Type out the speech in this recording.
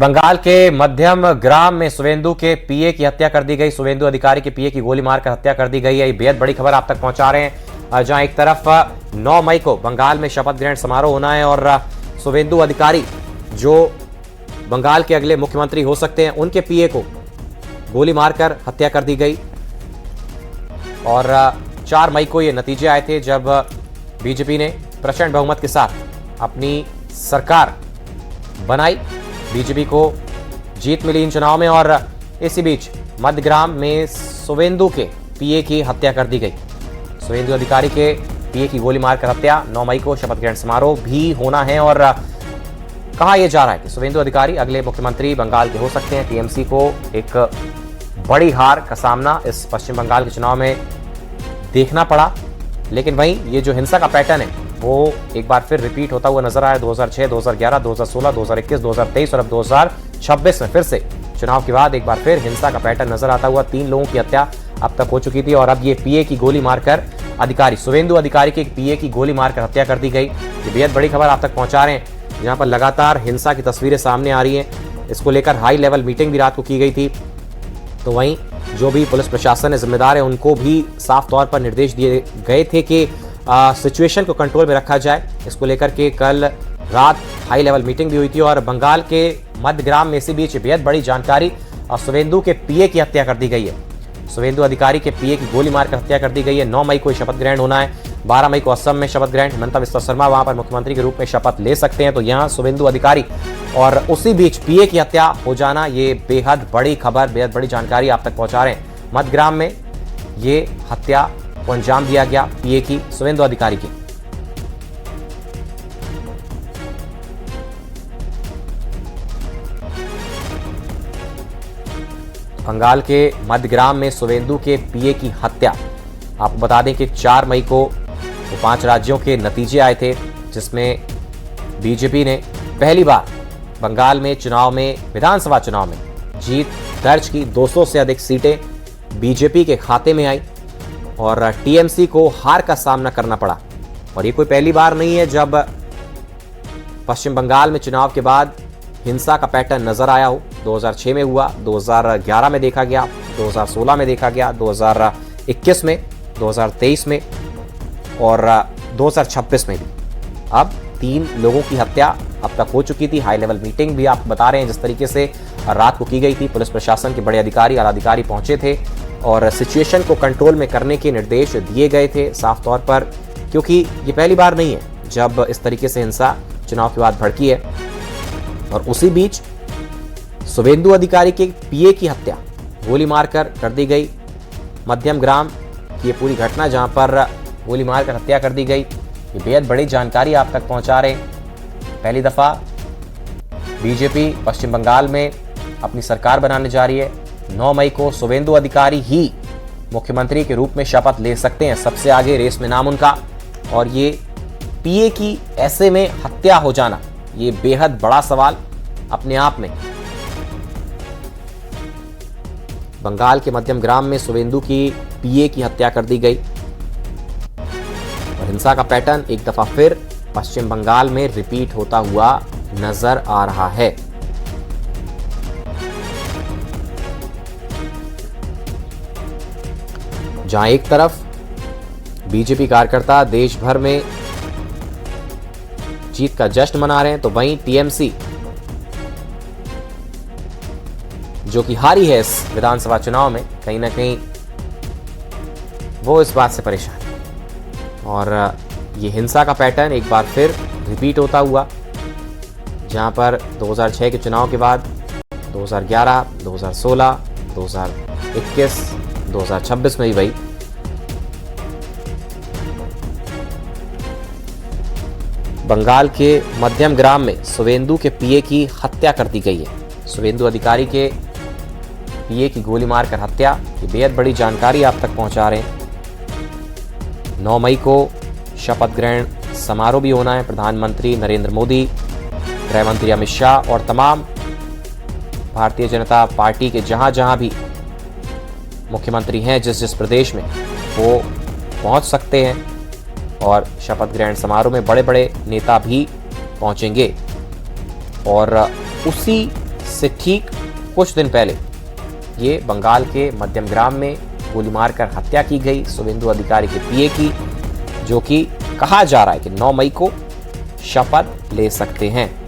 बंगाल के मध्यम ग्राम में शुवेंदु के पीए की हत्या कर दी गई। शुवेंदु अधिकारी के पीए की गोली मारकर हत्या कर दी गई है। ये बेहद बड़ी खबर आप तक पहुंचा रहे हैं, जहां एक तरफ 9 मई को बंगाल में शपथ ग्रहण समारोह होना है और शुवेंदु अधिकारी जो बंगाल के अगले मुख्यमंत्री हो सकते हैं, उनके पीए को गोली मारकर हत्या कर दी गई। और 4 मई को ये नतीजे आए थे जब बीजेपी ने प्रचंड बहुमत के साथ अपनी सरकार बनाई। बीजेपी को जीत मिली इन चुनाव में और इसी बीच मध्यग्राम में शुवेंदु के पीए की हत्या कर दी गई। शुवेंदु अधिकारी के पीए की गोली मारकर हत्या। 9 मई को शपथ ग्रहण समारोह भी होना है और कहा यह जा रहा है कि शुवेंदु अधिकारी अगले मुख्यमंत्री बंगाल के हो सकते हैं। टीएमसी को एक बड़ी हार का सामना इस पश्चिम बंगाल के चुनाव में देखना पड़ा, लेकिन वहीं ये जो हिंसा का पैटर्न है वो एक बार फिर रिपीट होता हुआ नजर आया। 2006, 2011, 2016, 2021, 2023 और अब 2026 में फिर से चुनाव के बाद एक बार फिर हिंसा का पैटर्न नजर आता हुआ। 3 लोगों की हत्या अब तक हो चुकी थी और अब ये पीए की गोली मारकर अधिकारी, शुवेंदु अधिकारी के पीए की गोली मारकर हत्या कर दी गई। ये बेहद बड़ी खबर आप तक पहुंचा रहे हैं, जहां पर लगातार हिंसा की तस्वीरें सामने आ रही हैं। इसको लेकर हाई लेवल मीटिंग भी रात को की गई थी। तो वहीं जो भी पुलिस प्रशासन है जिम्मेदार है, उनको भी साफ तौर पर निर्देश दिए गए थे कि सिचुएशन को कंट्रोल में रखा जाए। इसको लेकर के कल रात हाई लेवल मीटिंग भी हुई थी और बंगाल के मध्यग्राम में इसी बीच बेहद बड़ी जानकारी, शुवेंदु के पीए की हत्या कर दी गई है। शुवेंदु अधिकारी के पीए की गोली मारकर हत्या कर दी गई है। 9 मई को शपथ ग्रहण होना है। 12 मई को असम में शपथ ग्रहण। हिमंता बिस्वा शर्मा वहां पर मुख्यमंत्री के रूप में शपथ ले सकते हैं। तो यहाँ शुवेंदु अधिकारी और उसी बीच पीए की हत्या हो जाना, ये बेहद बड़ी खबर, बेहद बड़ी जानकारी आप तक पहुंचा रहे हैं। मध्यग्राम में ये हत्या को अंजाम दिया गया पीए की, शुवेंदु अधिकारी की। बंगाल के मध्यग्राम में शुवेंदु के पीए की हत्या। आपको बता दें कि 4 मई को 5 राज्यों के नतीजे आए थे, जिसमें बीजेपी ने पहली बार बंगाल में चुनाव में, विधानसभा चुनाव में जीत दर्ज की। 200 से अधिक सीटें बीजेपी के खाते में आई और टीएमसी को हार का सामना करना पड़ा। और ये कोई पहली बार नहीं है जब पश्चिम बंगाल में चुनाव के बाद हिंसा का पैटर्न नजर आया हो। 2006 में हुआ, 2011 में देखा गया, 2016 में देखा गया, 2021 में, 2023 में और 2026 में भी। अब 3 लोगों की हत्या अब तक हो चुकी थी। हाई लेवल मीटिंग भी आप बता रहे हैं जिस तरीके से रात को की गई थी। पुलिस प्रशासन के बड़े अधिकारी, आला अधिकारी पहुंचे थे और सिचुएशन को कंट्रोल में करने के निर्देश दिए गए थे साफ तौर पर, क्योंकि ये पहली बार नहीं है जब इस तरीके से हिंसा चुनाव के बाद भड़की है। और उसी बीच शुवेंदु अधिकारी के पीए की हत्या गोली मारकर कर दी गई। मध्यम ग्राम की ये पूरी घटना जहां पर गोली मारकर हत्या कर दी गई, ये बेहद बड़ी जानकारी आप तक पहुंचा रहे हैं। पहली दफा बीजेपी पश्चिम बंगाल में अपनी सरकार बनाने जा रही है। 9 मई को शुवेंदु अधिकारी ही मुख्यमंत्री के रूप में शपथ ले सकते हैं। सबसे आगे रेस में नाम उनका। और ये पीए की ऐसे में हत्या हो जाना, ये बेहद बड़ा सवाल अपने आप में। बंगाल के मध्यम ग्राम में शुवेंदु की पीए की हत्या कर दी गई और हिंसा का पैटर्न एक दफा फिर पश्चिम बंगाल में रिपीट होता हुआ नजर आ रहा है। जहां एक तरफ बीजेपी कार्यकर्ता देश भर में जीत का जश्न मना रहे हैं, तो वहीं टीएमसी जो कि हारी है इस विधानसभा चुनाव में, कहीं ना कहीं वो इस बात से परेशान है। और ये हिंसा का पैटर्न एक बार फिर रिपीट होता हुआ, जहां पर 2006 के चुनाव के बाद 2011, 2016, 2021, 2026 में भी वही। बंगाल के मध्यम ग्राम में शुवेंदु के पीए की हत्या कर दी गई है। शुवेंदु अधिकारी के पीए की गोली मारकर हत्या, ये बेहद बड़ी जानकारी आप तक पहुंचा रहे हैं। 9 मई को शपथ ग्रहण समारोह भी होना है। प्रधानमंत्री नरेंद्र मोदी, गृह मंत्री अमित शाह और तमाम भारतीय जनता पार्टी के जहां जहां भी मुख्यमंत्री हैं, जिस जिस प्रदेश में, वो पहुंच सकते हैं और शपथ ग्रहण समारोह में बड़े बड़े नेता भी पहुंचेंगे। और उसी से ठीक कुछ दिन पहले ये बंगाल के मध्यमग्राम में गोली मारकर हत्या की गई शुभेंदु अधिकारी के पीए की, जो कि कहा जा रहा है कि 9 मई को शपथ ले सकते हैं।